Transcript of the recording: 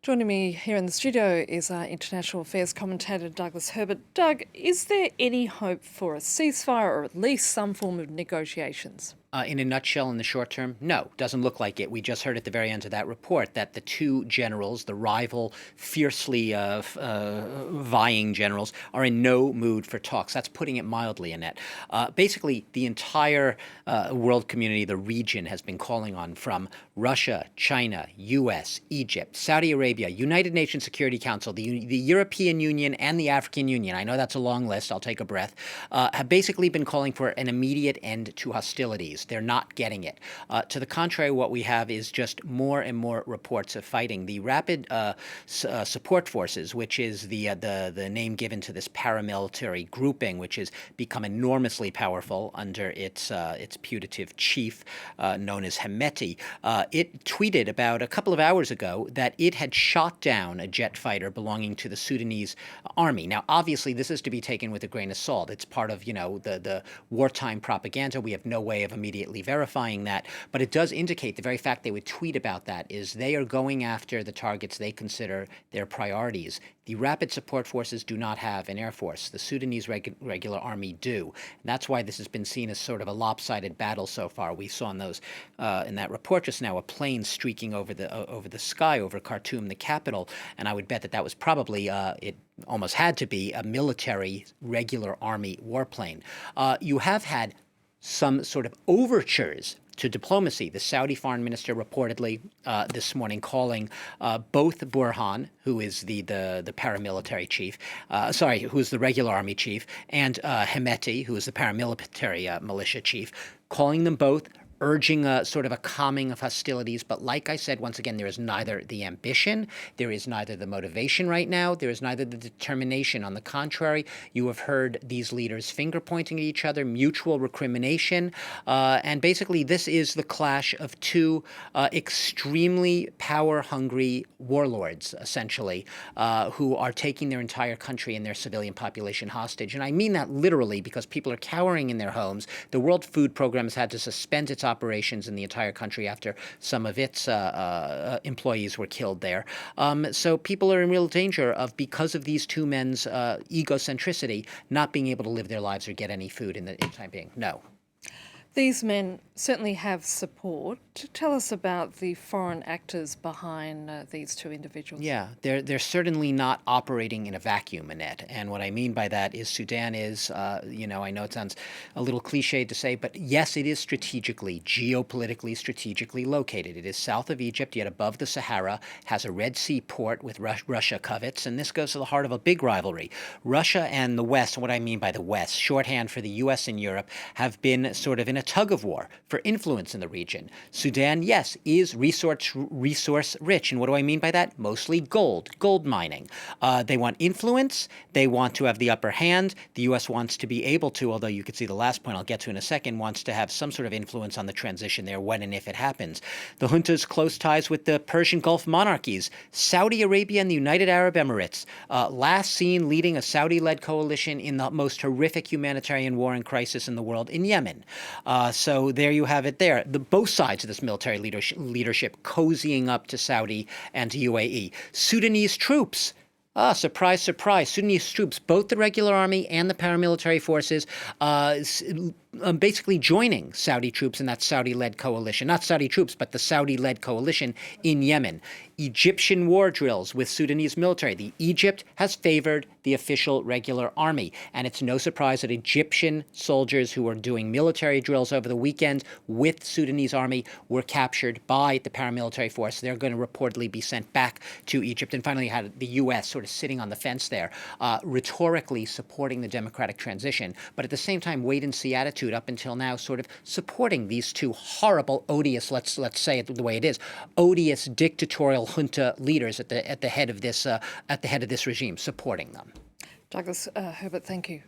Joining me here in the studio is our international affairs commentator, Douglas Herbert. Doug, is there any hope for a ceasefire or at least some form of negotiations? In a nutshell, in the short term, no, doesn't look like it. We just heard at the very end of that report that the two generals, the rival, fiercely vying generals, are in no mood for talks. That's putting it mildly, Annette. Basically, the entire world community, the region, has been calling on from Russia, China, U.S., Egypt, Saudi Arabia, United Nations Security Council, the European Union, and the African Union. I know that's a long list. I'll take a breath. Have basically been calling for an immediate end to hostilities. They're not getting it. To the contrary, what we have is just more and more reports of fighting. The Rapid Support Forces, which is the name given to this paramilitary grouping, which has become enormously powerful under its putative chief, known as Hemeti, it tweeted about a couple of hours ago that it had shot down a jet fighter belonging to the Sudanese army. Now, obviously, this is to be taken with a grain of salt. It's part of, the wartime propaganda. We have no way of immediately verifying that, but it does indicate the very fact they would tweet about that is they are going after the targets they consider their priorities. The Rapid Support Forces do not have an air force. The Sudanese regular army do. And that's why this has been seen as sort of a lopsided battle so far. We saw in that report just now a plane streaking over the sky over Khartoum, the capital, and I would bet that was probably it almost had to be a military regular army warplane. You have had some sort of overtures to diplomacy. The Saudi foreign minister reportedly this morning calling both Burhan, who is the paramilitary chief, who's the regular army chief, and Hemeti, who is the paramilitary militia chief, calling them both, urging a sort of a calming of hostilities. But like I said, once again, there is neither the ambition, there is neither the motivation right now, there is neither the determination. On the contrary, you have heard these leaders finger pointing at each other, mutual recrimination, and basically this is the clash of two extremely power-hungry warlords, essentially, who are taking their entire country and their civilian population hostage. And I mean that literally because people are cowering in their homes. The World Food Program has had to suspend its operations in the entire country after some of its employees were killed there. So people are in real danger of, because of these two men's egocentricity, not being able to live their lives or get any food in the time being. No. These men certainly have support. Tell us about the foreign actors behind these two individuals. Yeah, they're certainly not operating in a vacuum, Annette. And what I mean by that is Sudan is, I know it sounds a little cliched to say, but yes, it is geopolitically strategically located. It is south of Egypt, yet above the Sahara, has a Red Sea port with Russia covets, and this goes to the heart of a big rivalry. Russia and the West, what I mean by the West, shorthand for the U.S. and Europe, have been sort of in a tug of war for influence in the region. Sudan, yes, is resource rich. And what do I mean by that? Mostly gold mining. They want influence. They want to have the upper hand. The U.S. wants to be able to, although you could see the last point I'll get to in a second, wants to have some sort of influence on the transition there when and if it happens. The junta's close ties with the Persian Gulf monarchies, Saudi Arabia and the United Arab Emirates, last seen leading a Saudi-led coalition in the most horrific humanitarian war and crisis in the world in Yemen. So there you have it there. Both sides of this military leadership cozying up to Saudi and to UAE. Sudanese troops. Surprise, surprise. Sudanese troops, both the regular army and the paramilitary forces, basically joining Saudi troops in that Saudi-led coalition. Not Saudi troops, but the Saudi-led coalition in Yemen. Egyptian war drills with Sudanese military. Egypt has favored the official regular army. And it's no surprise that Egyptian soldiers who were doing military drills over the weekend with Sudanese army were captured by the paramilitary force. They're going to reportedly be sent back to Egypt. And finally, you had the U.S. sort of sitting on the fence there, rhetorically supporting the democratic transition, but at the same time, wait-and-see attitude up until now, sort of supporting these two horrible, odious, let's say it the way it is, odious dictatorial junta leaders at the head of this regime, supporting them. Douglas Herbert, thank you.